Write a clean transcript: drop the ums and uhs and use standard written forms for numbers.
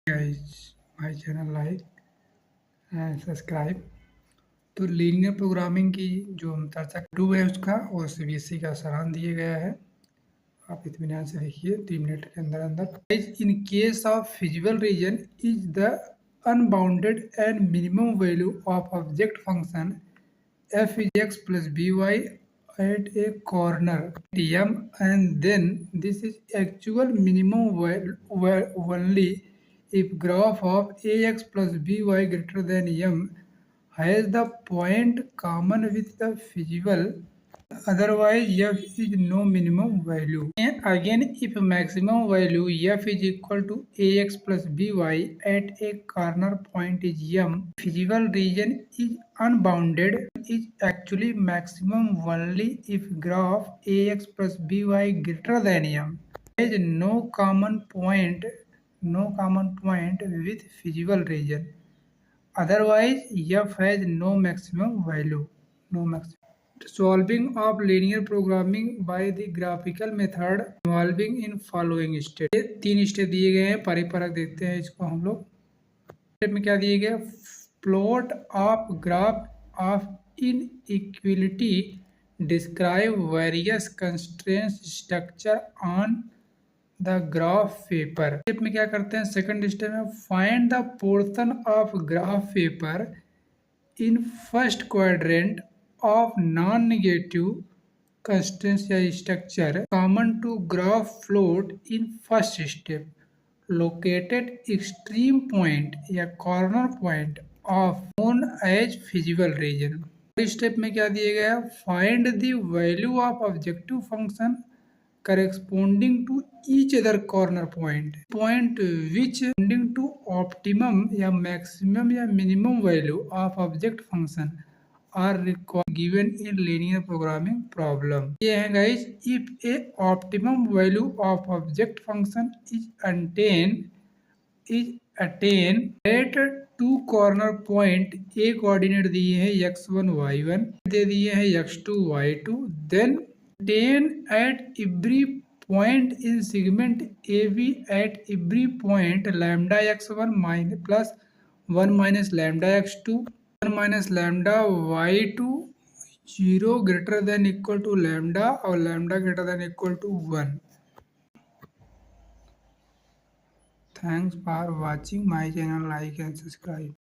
guys, my channel like and subscribe. तो linear programming की जो हम चर्चा टू है उसका और सीबीएसई का सारांश दिया गया है। आप इत्मीनान से देखिए 3 मिनट के अंदर अंदर। In case of feasible region is the unbounded and minimum value of object function f is x plus by at a corner m, and then this is actual minimum only if graph of ax plus by greater than m has the point common with the feasible, otherwise f is no minimum value. And again, if maximum value f is equal to ax plus by at a corner point is m, feasible region is unbounded, is actually maximum only if graph ax plus by greater than m has no common point with feasible region, otherwise f has no maximum value. No maximum. Solving of linear programming by the graphical method involving in following step. 3 step दिए गए हैं, परिपरक देखते हैं इसको हम लोग। Step में क्या दिए गए? Plot of graph of inequality, describe various constraints structure on the graph paper. Step में क्या करते हैं? सेकंड स्टेप में find the portion of graph paper in first quadrant of non-negative constraints या structure common to graph float in first step, located extreme point या corner point of known as feasible region। इस step में क्या दिया गया? Find the value of objective function corresponding to each other corner point which corresponding to optimum या maximum या minimum value of object function are given in linear programming problem। ये है guys, if a optimum value of object function is attained at two corner point, a coordinate दिए हैं x1 y1, दे दिए हैं x2 y2, then attain at every point in segment AB at every point lambda x1 minus plus 1 minus lambda x2 1 minus lambda y2 0 greater than equal to lambda और lambda greater than equal to 1। Thanks for watching my channel, like and subscribe।